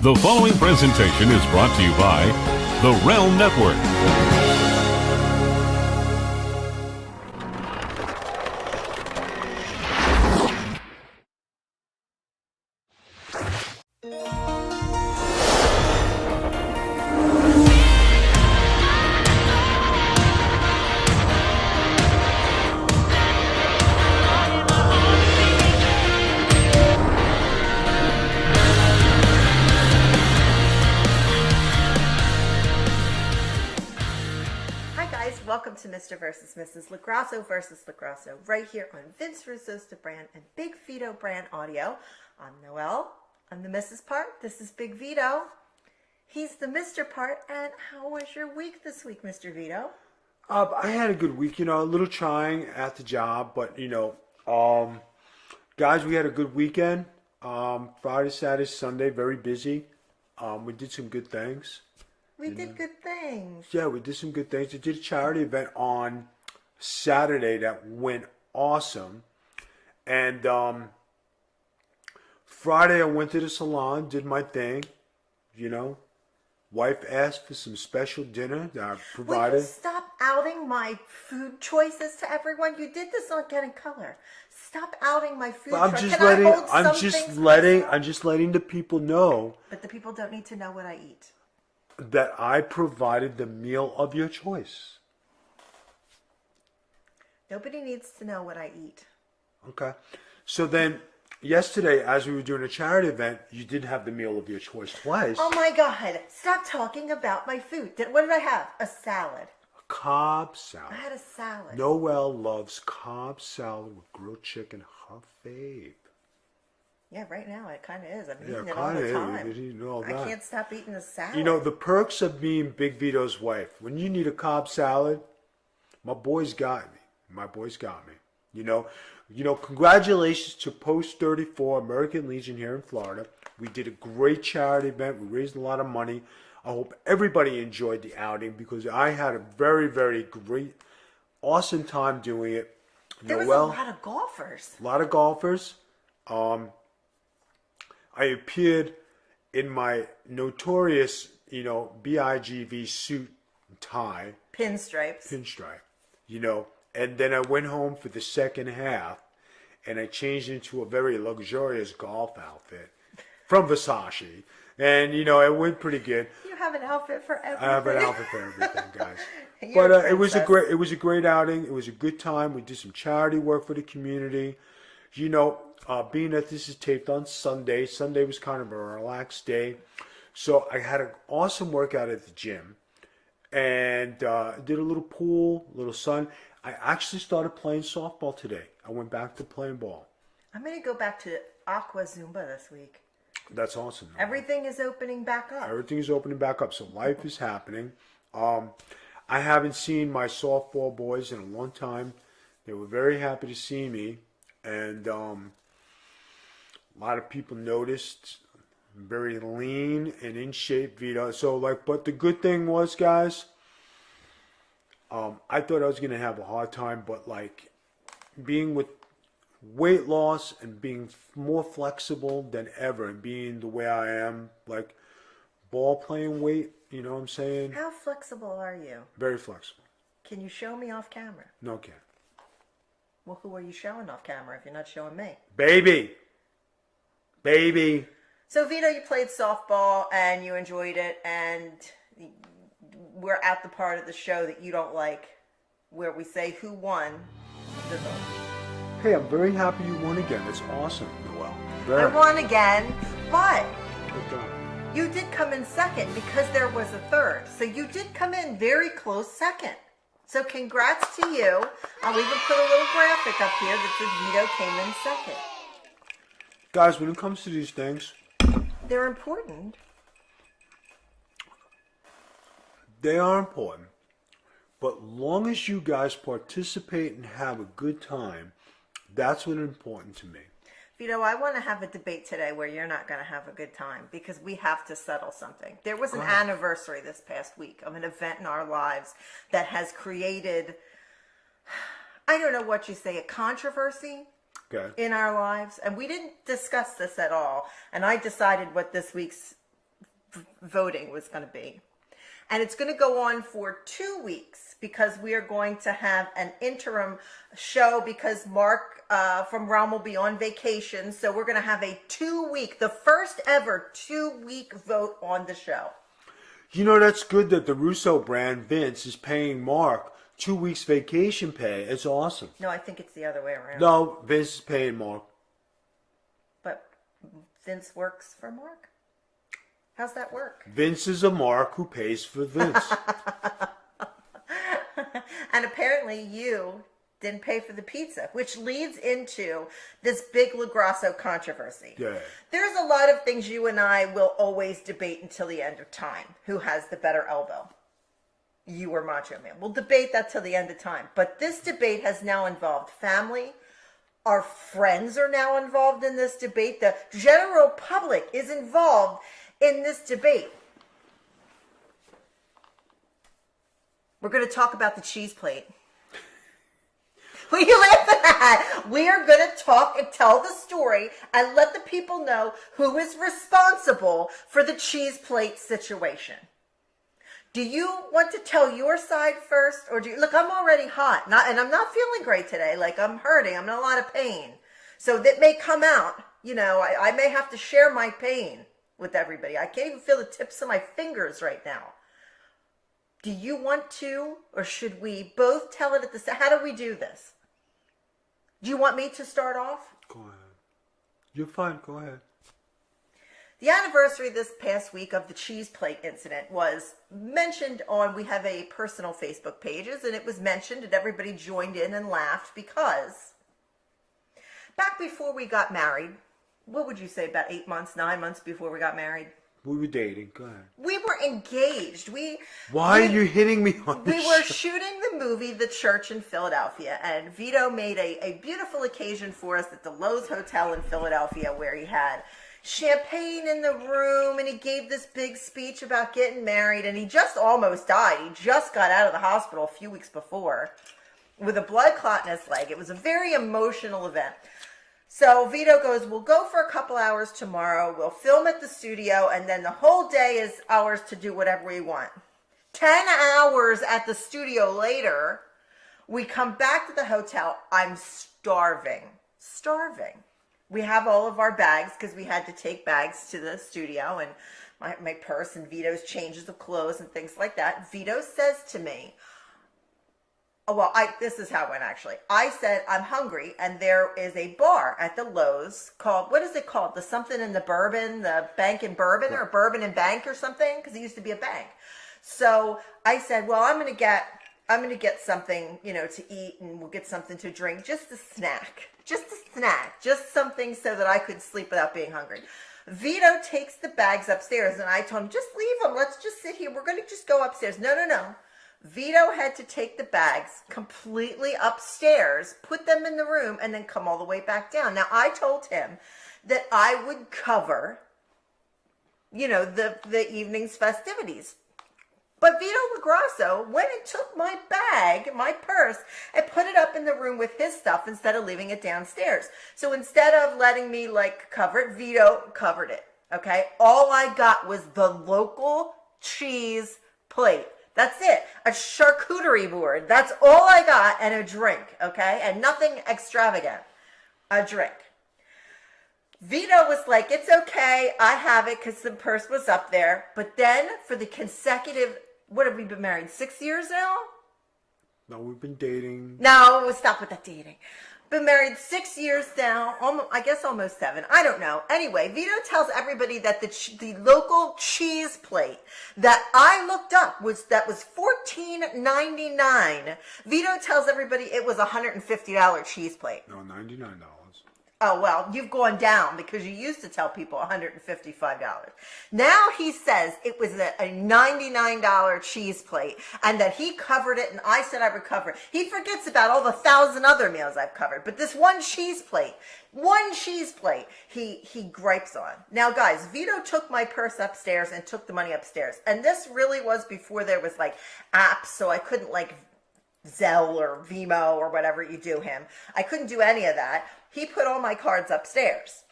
The following presentation is brought to you by the Realm Network. Welcome to Mr. versus Mrs. LaGrasso versus LaGrasso, right here on Vince Russo's brand and Big Vito brand audio. I'm Noel. I'm the Mrs. part. This is Big Vito. He's the Mr. part. And how was your week this week, Mr. Vito? I had a good week, a little trying at the job, but, guys, we had a good weekend. Friday, Saturday, Sunday, very busy. We did some good things. We did good things. Yeah, we did some good things. We did a charity event on Saturday that went awesome. And Friday I went to the salon, did my thing, Wife asked for some special dinner that I provided. Will you stop outing my food choices to everyone? You did this on Getting Color. Stop outing my food choices. I'm just letting the people know. But the people don't need to know what I eat. That I provided the meal of your choice. Nobody needs to know what I eat. Okay. So then, yesterday, as we were doing a charity event, you did have the meal of your choice twice. Oh my God. Stop talking about my food. What did I have? A salad. A Cobb salad. I had a salad. Noel loves Cobb salad with grilled chicken, her fave. Yeah, right now it kind of is. I'm Yeah, eating it all the time. You're eating all that. I can't stop eating the salad. The perks of being Big Vito's wife. When you need a Cobb salad, my boys got me. Congratulations to Post 34 American Legion here in Florida. We did a great charity event. We raised a lot of money. I hope everybody enjoyed the outing because I had a very, very great, awesome time doing it. There was a lot of golfers. A lot of golfers. I appeared in my notorious, BIGV suit and tie. Pinstripe. And then I went home for the second half and I changed into a very luxurious golf outfit from Versace. And, it went pretty good. You have an outfit for everything. I have an outfit for everything, guys. But it was a great outing. It was a good time. We did some charity work for the community. Being that this is taped on Sunday was kind of a relaxed day. So I had an awesome workout at the gym and did a little pool, a little sun. I actually started playing softball today. I went back to playing ball. I'm going to go back to Aqua Zumba this week. That's awesome. Everything is opening back up. Everything is opening back up. So life is happening. I haven't seen my softball boys in a long time. They were very happy to see me. And a lot of people noticed I'm very lean and in shape, Vito. But the good thing was, guys, I thought I was going to have a hard time, but being with weight loss and being more flexible than ever and being the way I am, ball playing weight, you know what I'm saying? How flexible are you? Very flexible. Can you show me off camera? No, can't. Well, who are you showing off camera if you're not showing me? Baby. So, Vito, you played softball and you enjoyed it, and we're at the part of the show that you don't like, where we say who won the vote. Hey, I'm very happy you won again. That's awesome, Noel. I won again, but you did come in second because there was a third. So you did come in very close second. So congrats to you. I'll even put a little graphic up here that says Vito came in second. Guys, when it comes to these things, they're important. They are important. But long as you guys participate and have a good time, that's what's important to me. Vito, I want to have a debate today where you're not going to have a good time because we have to settle something. There was an anniversary this past week of an event in our lives that has created, I don't know what you say, a controversy in our lives. And we didn't discuss this at all. And I decided what this week's voting was going to be. And it's going to go on for 2 weeks because we are going to have an interim show because Mark from Realm will be on vacation. So we're going to have a 2-week, the first ever 2-week vote on the show. You know, that's good that the Russo brand, Vince, is paying Mark 2 weeks vacation pay. It's awesome. No, I think it's the other way around. No, Vince is paying Mark. But Vince works for Mark? How's that work? Vince is a Mark who pays for Vince. And apparently you didn't pay for the pizza, which leads into this big LaGrasso controversy. Yeah. There's a lot of things you and I will always debate until the end of time. Who has the better elbow? You or Macho Man. We'll debate that till the end of time. But this debate has now involved family. Our friends are now involved in this debate. The general public is involved in this debate. We're going to talk about the cheese plate. What are you laughing at? We are going to talk and tell the story and let the people know who is responsible for the cheese plate situation. Do you want to tell your side first? Or do you, look, I'm already hot. And I'm not feeling great today. Like, I'm hurting. I'm in a lot of pain. So that may come out. You know, I may have to share my pain with everybody. I can't even feel the tips of my fingers right now. Do you want to, or should we both tell it at the same? How do we do this? Do you want me to start off? Go ahead. You're fine. Go ahead. The anniversary this past week of the cheese plate incident was mentioned on, we have a personal Facebook pages, and it was mentioned and everybody joined in and laughed because back before we got married, what would you say, about 8 months, 9 months before we got married? We were dating. Go ahead. We were engaged. Why are you hitting me on this? We were shooting the movie The Church in Philadelphia, and Vito made a beautiful occasion for us at the Loews Hotel in Philadelphia where he had champagne in the room, and he gave this big speech about getting married, and he just almost died. He just got out of the hospital a few weeks before with a blood clot in his leg. It was a very emotional event. So Vito goes, we'll go for a couple hours tomorrow. We'll film at the studio, and then the whole day is ours to do whatever we want. 10 hours at the studio later, we come back to the hotel. I'm starving. We have all of our bags because we had to take bags to the studio, and my purse and Vito's changes of clothes and things like that. Vito says to me, this is how it went actually. I said, I'm hungry, and there is a bar at the Loews called, what is it called? The something in the Bourbon, the Bank and Bourbon, or Bourbon and Bank or something, because it used to be a bank. So I said, well, I'm going to get something, to eat, and we'll get something to drink, just a snack, just something so that I could sleep without being hungry. Vito takes the bags upstairs, and I told him, just leave them. Let's just sit here. We're going to just go upstairs. No. Vito had to take the bags completely upstairs, put them in the room, and then come all the way back down. Now, I told him that I would cover, the evening's festivities. But Vito LaGrasso went and took my bag, my purse, and put it up in the room with his stuff instead of leaving it downstairs. So instead of letting me, cover it, Vito covered it, okay? All I got was the local cheese plate. That's it. A charcuterie board. That's all I got, and a drink, okay? And nothing extravagant. A drink. Vito was like, it's okay. I have it because the purse was up there. But then for the consecutive, what have we been married? 6 years now? No, we've been dating. No, we'll stop with that dating. Been married 6 years now, I guess almost 7. I don't know. Anyway, Vito tells everybody that the local cheese plate that I looked up was $14.99. Vito tells everybody it was a $150 cheese plate. No, $99. Oh, well, you've gone down because you used to tell people $155. Now he says it was a $99 cheese plate and that he covered it, and I said I would cover it. He forgets about all the 1,000 other meals I've covered, but this one cheese plate, he gripes on. Now, guys, Vito took my purse upstairs and took the money upstairs, and this really was before there was apps, so I couldn't Zelle or Vimo or whatever you do him. I couldn't do any of that. He put all my cards upstairs.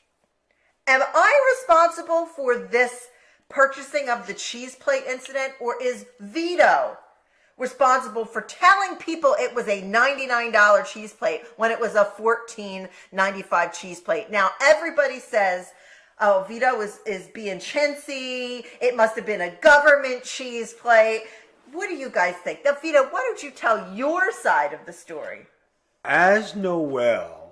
Am I responsible for this purchasing of the cheese plate incident, or is Vito responsible for telling people it was a $99 cheese plate when it was a $14.95 cheese plate? Now, everybody says, oh, Vito is being chintzy. It must have been a government cheese plate. What do you guys think? Now, Vito, why don't you tell your side of the story? As Noel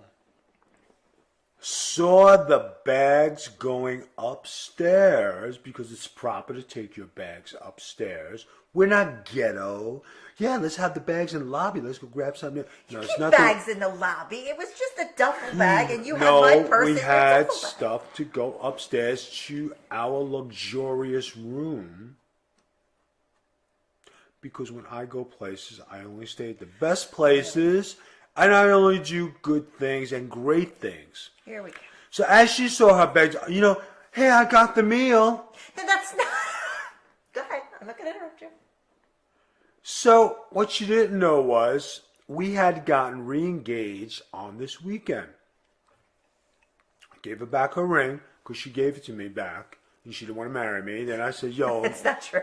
saw the bags going upstairs, because it's proper to take your bags upstairs. We're not ghetto. Yeah, let's have the bags in the lobby. Let's go grab something. No, you keep bags in the lobby. It was just a duffel bag, and you had my purse. No, we in had your duffel bag. stuff to go upstairs to our luxurious room. Because when I go places, I only stay at the best places, and I only do good things and great things. Here we go. So as she saw her bags, hey, I got the meal. Then that's not... Go ahead. I'm not going to interrupt you. So what she didn't know was we had gotten re-engaged on this weekend. I gave her back her ring because she gave it to me back. And she didn't want to marry me. Then I said, yo. It's not true.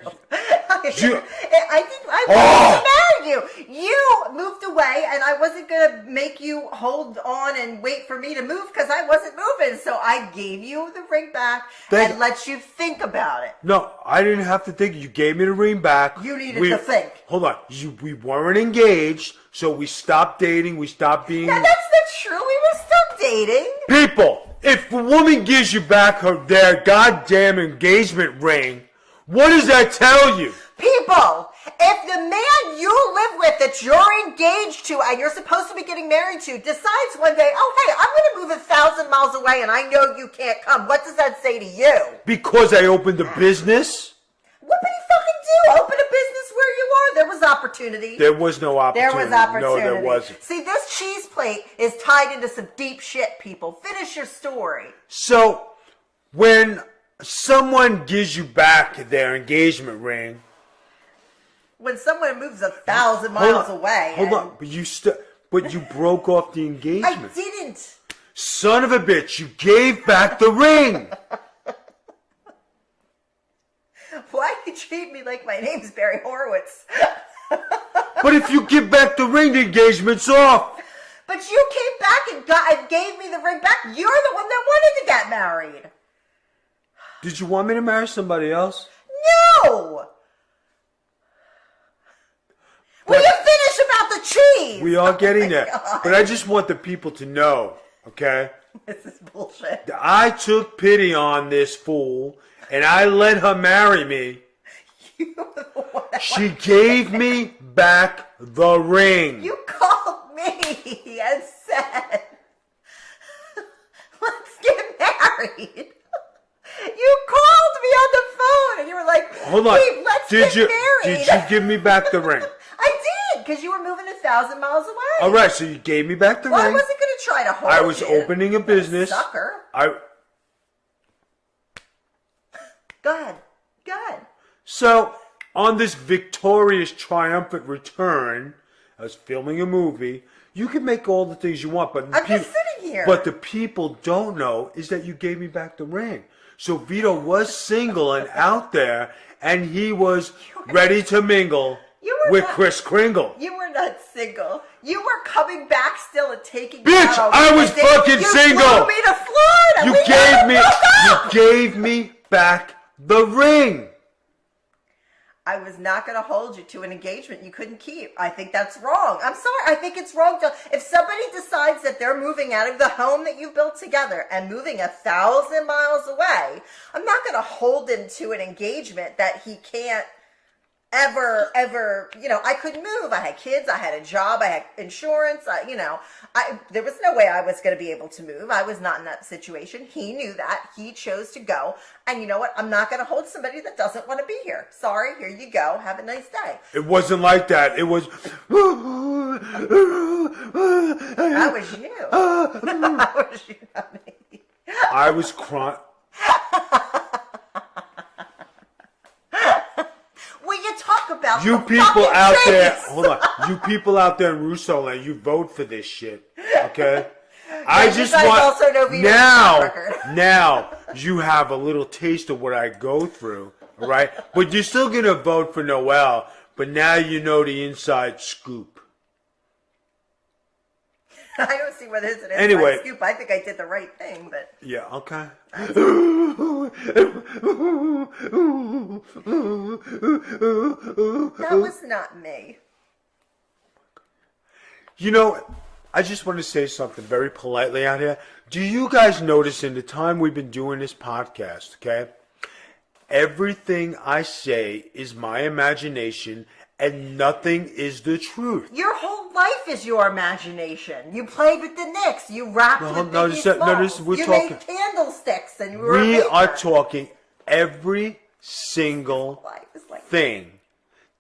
I think I wanted to marry you. You moved away, and I wasn't going to make you hold on and wait for me to move because I wasn't moving. So I gave you the ring back and let you think about it. No, I didn't have to think. You gave me the ring back. You needed to think. Hold on. We weren't engaged, so we stopped dating. We stopped being... No, that's not true. We were still dating. People, if a woman gives you back their goddamn engagement ring, what does that tell you? People, if the man you live with that you're engaged to and you're supposed to be getting married to decides one day, oh, hey, I'm going to move 1,000 miles away and I know you can't come, what does that say to you? Because I opened a business? What did he fucking do? Open a business where you are? There was opportunity. There was no opportunity. There was opportunity. No, there wasn't. See, this cheese plate is tied into some deep shit, people. Finish your story. So, when someone gives you back their engagement ring... When someone moves 1,000 miles away... Hold on. But you broke off the engagement. I didn't. Son of a bitch, you gave back the ring. Why do you treat me like my name's Barry Horowitz? But if you give back the ring, the engagement's off. But you came back and gave me the ring back. You're the one that wanted to get married. Did you want me to marry somebody else? No. Will you finish about the cheese? We are getting there. But I just want the people to know, okay? This is bullshit. I took pity on this fool, and I let her marry me. She gave me back the ring. You called me and said, let's get married. You called me on the phone and you were like, hold on. Hey, let's get married. Did you give me back the ring? I did, because you were moving 1,000 miles away. All right, so you gave me back the ring. I wasn't going to try to hold you. I was opening a business. Sucker. Go ahead. So, on this victorious, triumphant return, I was filming a movie. You can make all the things you want, but I'm just sitting here. But the people don't know is that you gave me back the ring. So Vito was single and out there, and he was ready to mingle with Kris Kringle. You were not single. You were coming back still and taking. Bitch, I was fucking single. You flew me to Florida. You gave me back the ring. I was not going to hold you to an engagement you couldn't keep. I think that's wrong. I'm sorry. I think it's wrong. If somebody decides that they're moving out of the home that you've built together and moving 1,000 miles away, I'm not going to hold him to an engagement that he can't ever, I couldn't move. I had kids. I had a job. I had insurance. There was no way I was going to be able to move. I was not in that situation. He knew that. He chose to go. And you know what? I'm not going to hold somebody that doesn't want to be here. Sorry. Here you go. Have a nice day. It wasn't like that. It was... That was you. That was you, not me. I was crying. About you people out there, hold on. You people out there in Russo land, you vote for this shit, okay? I just want also know now. you have a little taste of what I go through, all right? But you're still going to vote for Noel, but now you know the inside scoop. I don't see what is an Anyway. inside scoop. I think I did the right thing, but... Yeah, okay. That was not me. You know, I just want to say something very politely out here. Do you guys notice in the time we've been doing this podcast, okay? Everything I say is my imagination and nothing is the truth. Your whole life is your imagination. You played with the Knicks. You rapped with Biggie Smalls. You made candlesticks and you were a We baker. are talking every single thing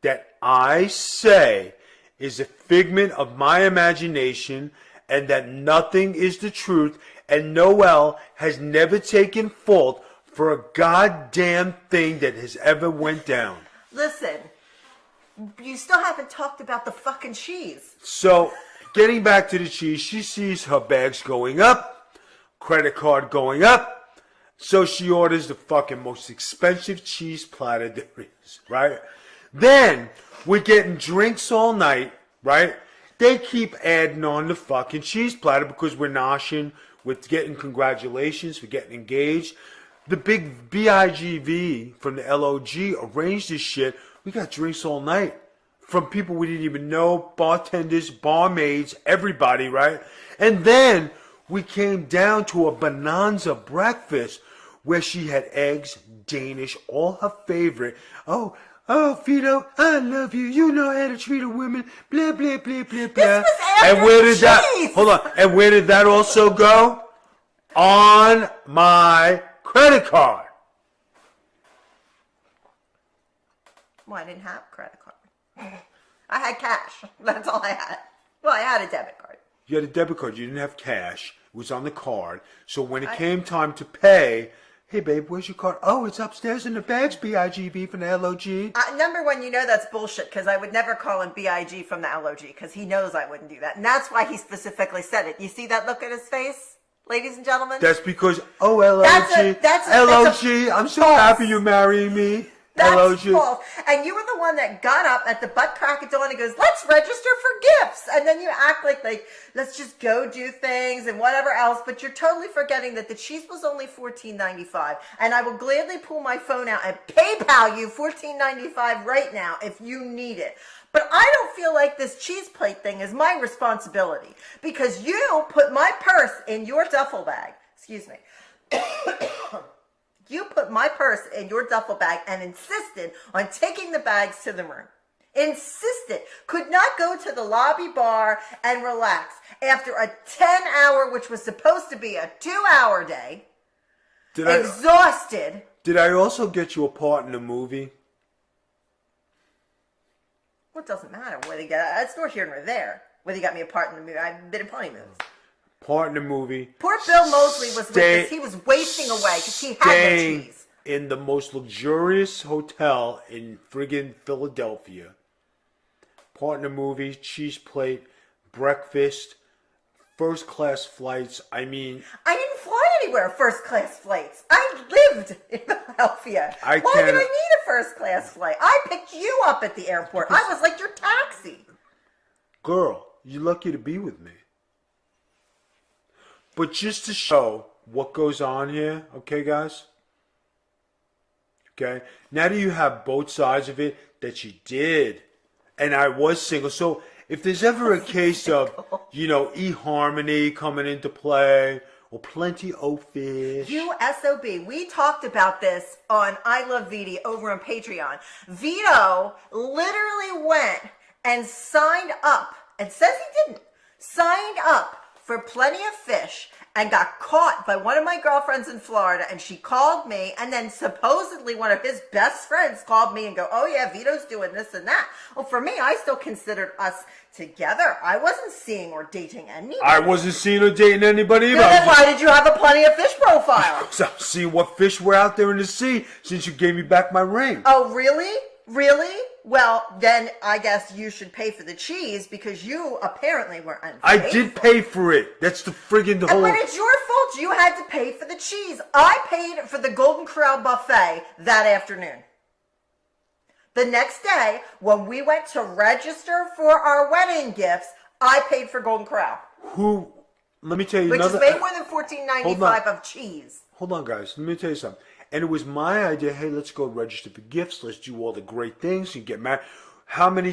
that I say is a figment of my imagination and that nothing is the truth, and Noel has never taken fault for a goddamn thing that has ever went down. Listen, you still haven't talked about the fucking cheese. So, getting back to the cheese, she sees her bags going up, credit card going up, so she orders the fucking most expensive cheese platter there is, right? Then, we're getting drinks all night, right? They keep adding on the fucking cheese platter because we're noshing, we're getting congratulations, we're getting engaged. The big BIGV from the LOG arranged this shit. We got drinks all night from people we didn't even know, bartenders, barmaids, everybody, right? And then we came down to a bonanza breakfast where she had eggs, Danish, all her favorite. Oh, Vito, I love you. You know how to treat a woman. Blah, blah, blah, blah, blah. This was after and where did cheese. that, hold on, and where did that also go? On my credit card. Well, I didn't have a credit card. I had cash. That's all I had. Well, I had a debit card. You had a debit card. You didn't have cash. It was on the card. So when it came time to pay, hey, babe, where's your card? Oh, it's upstairs in the bags, BIGV from the LOG. Number one, you know that's bullshit because I would never call him BIG from the LOG because he knows I wouldn't do that. And that's why he specifically said it. You see that look at his face, ladies and gentlemen? That's because, LOG, I'm so happy you're marrying me. That's LOG. false. And you were the one that got up at the butt crack of dawn and goes, let's register for gifts. And then you act like, let's just go do things and whatever else. But you're totally forgetting that the cheese was only $14.95. And I will gladly pull my phone out and PayPal you $14.95 right now if you need it. But I don't feel like this cheese plate thing is my responsibility because you put my purse in your duffel bag. Excuse me. You put my purse in your duffel bag and insisted on taking the bags to the room. Insisted. Could not go to the lobby bar and relax. After a 10-hour, which was supposed to be a 2-hour day, exhausted. Did I also get you a part in the movie? Well, it doesn't matter whether you get it's nor here nor there. Whether you got me a part in the movie. I've been in plenty of movies. Part in the movie. Poor Bill Mosley was with this. He was wasting away because he had no cheese. In the most luxurious hotel in friggin' Philadelphia. Part in the movie, cheese plate, breakfast, first class flights. I mean, I didn't fly anywhere first class flights. I lived in Philadelphia. Why did I need a first class flight? I picked you up at the airport. I was like your taxi. Girl, you're lucky to be with me. But just to show what goes on here, okay, guys? Okay? Now that you have both sides of it, that you did, and I was single. So if there's ever a case of, eHarmony coming into play, or plenty of fish. You SOB. We talked about this on I Love Vito over on Patreon. Vito literally went and signed up, and says he didn't, signed up for plenty of fish and got caught by one of my girlfriends in Florida, and she called me, and then supposedly one of his best friends called me and go, oh yeah, Vito's doing this and that. Well, for me, I still considered us together. I wasn't seeing or dating anybody. I wasn't seeing or dating anybody either. Then why did you have a plenty of fish profile? So I'm seeing what fish were out there in the sea since you gave me back my ring. Oh, really? Really? Well, then I guess you should pay for the cheese because you apparently were unfaithful. I did pay for it. That's the friggin' whole... But it's your fault. You had to pay for the cheese. I paid for the Golden Corral buffet that afternoon. The next day, when we went to register for our wedding gifts, I paid for Golden Corral. Let me tell you which another... is way more than $14.95 of cheese. Hold on, guys. Let me tell you something. And it was my idea, hey, let's go register for gifts. Let's do all the great things. You get married. How many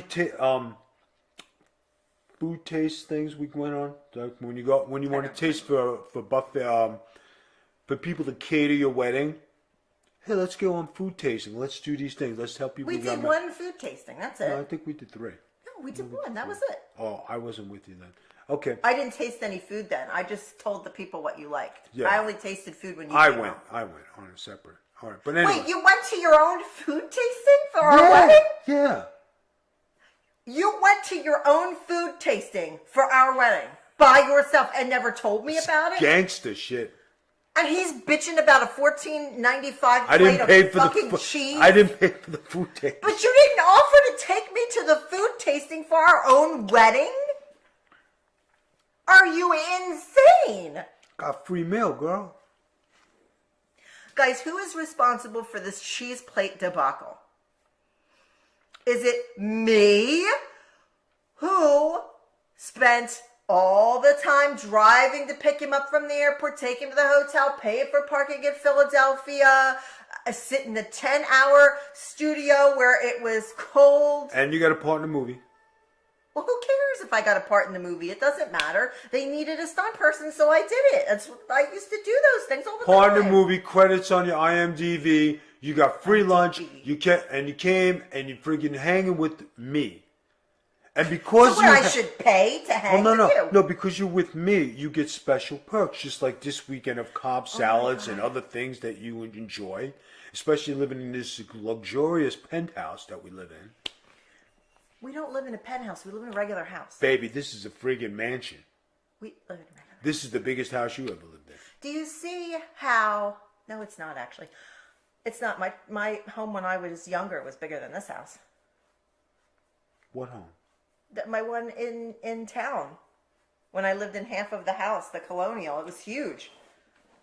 food taste things we went on? Like when you want to taste for buffet, for people to cater your wedding. Hey, let's go on food tasting. Let's do these things. Let's help people. We did one food tasting. That's it. No, I think we did 3. No, we did one. That was it. Oh, I wasn't with you then. Okay. I didn't taste any food then. I just told the people what you liked. Yeah. I only tasted food when you I came went home. on a separate. All right, but anyway. Wait, you went to your own food tasting for our wedding? Yeah. You went to your own food tasting for our wedding by yourself and never told me about it? Gangster shit. And he's bitching about a $14.95 I didn't plate pay of for fucking the cheese. I didn't pay for the food tasting. But you didn't offer to take me to the food tasting for our own wedding? Are you insane? Got free meal, girl. Guys, who is responsible for this cheese plate debacle? Is it me, who spent all the time driving to pick him up from the airport, take him to the hotel, pay for parking in Philadelphia, sit in the 10-hour studio where it was cold? And you got a part in the movie. Well, who cares if I got a part in the movie? It doesn't matter. They needed a stunt person, so I did it. I used to do those things all the time. Part in the movie, credits on your IMDb. You got free lunch. You came and you friggin' hanging with me. And because so I should pay to hang with you? No, because you're with me, you get special perks, just like this weekend of Cobb salads and other things that you enjoy, especially living in this luxurious penthouse that we live in. We don't live in a penthouse. We live in a regular house. Baby, this is a friggin' mansion. We live in a regular house. This is the biggest house you ever lived in. Do you see how... No, it's not actually. It's not. My home when I was younger was bigger than this house. What home? My one in town. When I lived in half of the house, the Colonial. It was huge.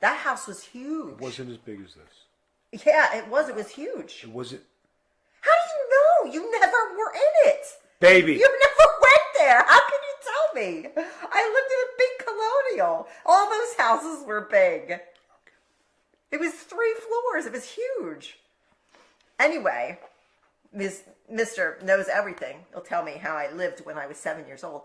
That house was huge. It wasn't as big as this. Yeah, it was. It was huge. It wasn't... How do you know? You never were in it. Baby. You never went there. How can you tell me? I lived in a big Colonial. All those houses were big. It was 3 floors. It was huge. Anyway, Mr. Knows Everything. He'll tell me how I lived when I was 7 years old.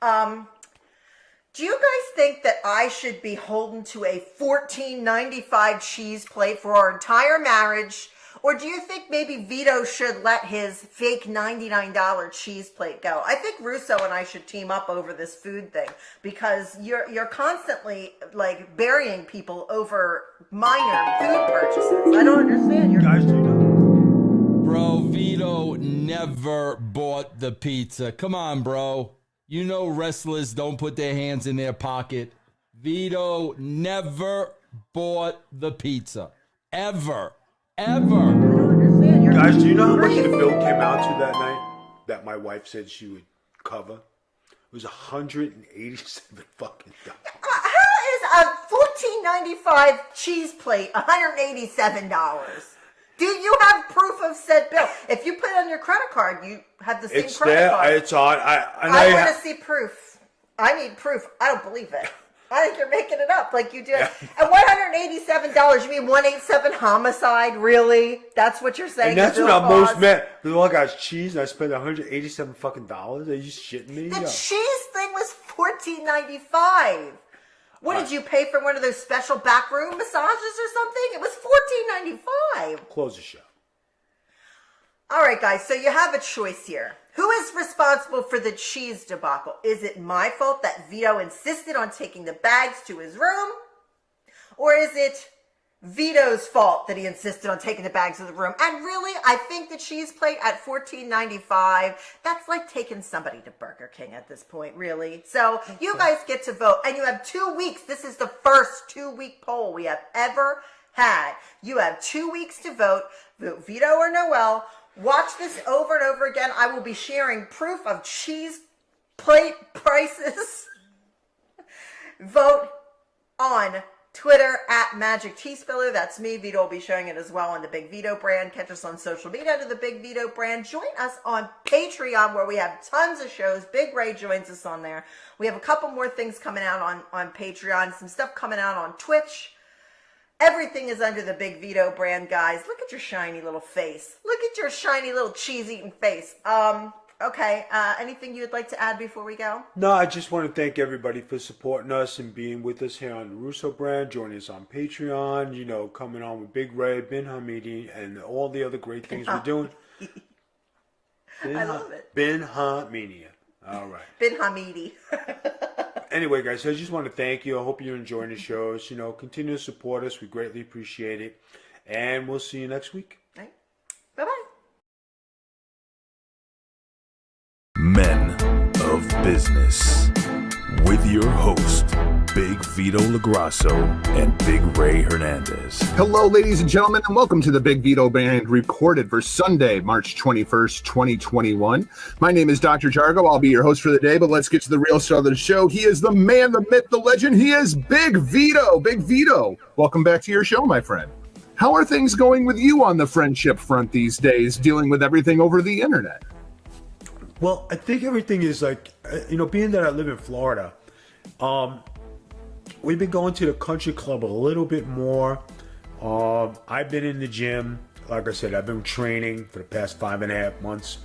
Do you guys think that I should be holden to a $14.95 cheese plate for our entire marriage? Or do you think maybe Vito should let his fake $99 cheese plate go? I think Russo and I should team up over this food thing because you're constantly like burying people over minor food purchases. I don't understand. You guys do know. Bro, Vito never bought the pizza. Come on, bro. You know wrestlers don't put their hands in their pocket. Vito never bought the pizza. Ever. Guys, do you know how much the bill came out to that night that my wife said she would cover? It was $187 fucking dollars. How is a $14.95 cheese plate $187? Do you have proof of said bill? If you put it on your credit card, you have the same credit card. It's on. I want to see proof. I need proof. I don't believe it. I think you're making it up like you did. Yeah. And $187, you mean 187 homicide? Really? That's what you're saying? And that's what I'm most mad. Because all I got is cheese and I spent $187 fucking dollars. Are you shitting me? The cheese thing was $14.95. What did you pay for one of those special backroom massages or something? It was $14.95. Close the show. All right, guys. So you have a choice here. Who is responsible for the cheese debacle? Is it my fault that Vito insisted on taking the bags to his room? Or is it Vito's fault that he insisted on taking the bags to the room? And really, I think the cheese plate at $14.95, that's like taking somebody to Burger King at this point, really. So you guys get to vote. And you have 2 weeks. This is the first 2-week poll we have ever had. You have 2 weeks to vote. Vote Vito or Noel. Watch this over and over again. I will be sharing proof of cheese plate prices. Vote on Twitter at Magic Tea Spiller. That's me. Vito will be showing it as well on the Big Vito brand. Catch us on social media under the Big Vito brand. Join us on Patreon where we have tons of shows. Big Ray joins us on there. We have a couple more things coming out on Patreon. Some stuff coming out on Twitch. Everything is under the Big Vito brand, guys. Look at your shiny little face. Look at your shiny little cheese-eating face. Okay, anything you'd like to add before we go? No, I just want to thank everybody for supporting us and being with us here on the Russo brand, joining us on Patreon, you know, coming on with Big Ray, Ben Hamidi, and all the other great things we're doing. I love it. Ben Hamidi. All right. Ben Hamidi. Anyway, guys, I just want to thank you. I hope you're enjoying the shows. You know, continue to support us. We greatly appreciate it. And we'll see you next week. Right. Bye-bye. Men of Business with your host, Big Vito LaGrasso and Big Ray Hernandez. Hello, ladies and gentlemen, and welcome to the Big Vito Band Reported for Sunday, March 21st, 2021. My name is Dr. Jargo. I'll be your host for the day, but let's get to the real star of the show. He is the man, the myth, the legend. He is Big Vito. Big Vito, welcome back to your show, my friend. How are things going with you on the friendship front these days, dealing with everything over the internet? Well, I think everything is like, you know, being that I live in Florida, we've been going to the country club a little bit more. I've been in the gym. Like I said, I've been training for the past 5.5 months.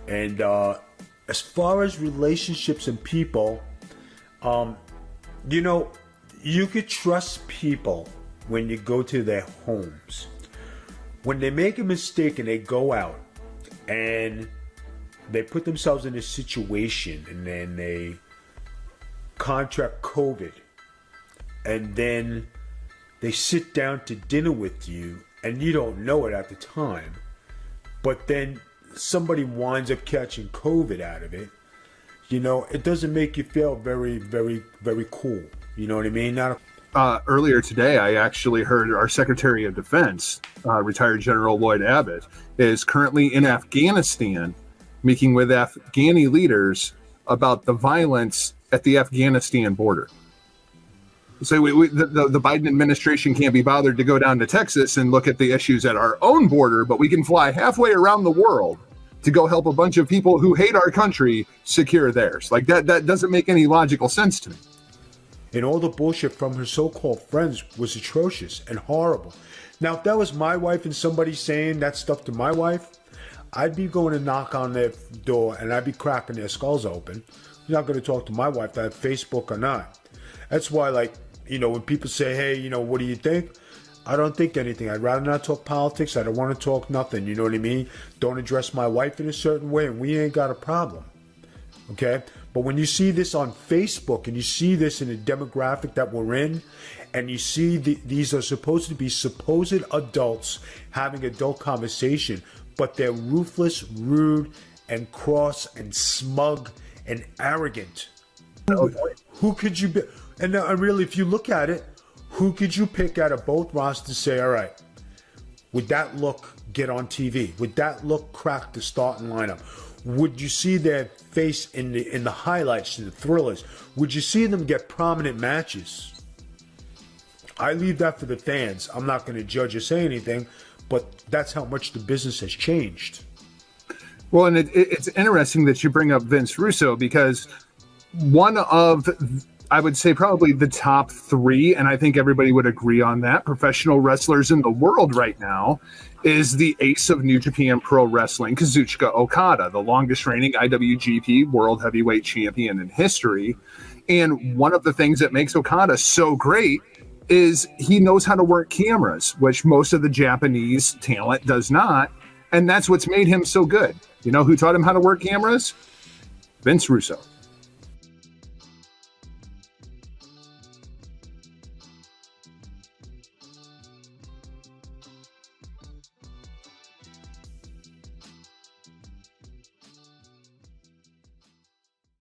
And as far as relationships and people, you know, you could trust people when you go to their homes. When they make a mistake and they go out and they put themselves in a situation and then they contract COVID and then they sit down to dinner with you and you don't know it at the time, but then somebody winds up catching COVID out of it, you know, it doesn't make you feel very, very, very cool. You know what I mean? Earlier today, I actually heard our Secretary of Defense, retired General Lloyd Abbott, is currently in Afghanistan meeting with Afghani leaders about the violence at the Afghanistan border. So the Biden administration can't be bothered to go down to Texas and look at the issues at our own border, but we can fly halfway around the world to go help a bunch of people who hate our country secure theirs. Like that doesn't make any logical sense to me. And all the bullshit from her so-called friends was atrocious and horrible. Now, if that was my wife and somebody saying that stuff to my wife, I'd be going to knock on their door and I'd be cracking their skulls open. I'm not going to talk to my wife, that Facebook or not. That's why, like, you know, when people say, hey, you know, what do you think? I don't think anything. I'd rather not talk politics. I don't want to talk nothing. You know what I mean? Don't address my wife in a certain way and we ain't got a problem. Okay? But when you see this on Facebook and you see this in the demographic that we're in, and you see these are supposed to be supposed adults having adult conversation, but they're ruthless, rude, and cross, and smug, and arrogant. Who could you be? And really, if you look at it, who could you pick out of both rosters to say, all right, would that look get on TV? Would that look crack the starting lineup? Would you see their face in the highlights, in the thrillers? Would you see them get prominent matches? I leave that for the fans. I'm not going to judge or say anything, but that's how much the business has changed. Well, and it's interesting that you bring up Vince Russo, because one of, I would say, probably the top 3, and I think everybody would agree on that, professional wrestlers in the world right now is the ace of New Japan Pro Wrestling, Kazuchika Okada, the longest reigning IWGP World Heavyweight Champion in history. And one of the things that makes Okada so great is he knows how to work cameras, which most of the Japanese talent does not. And that's what's made him so good. You know who taught him how to work cameras? Vince Russo.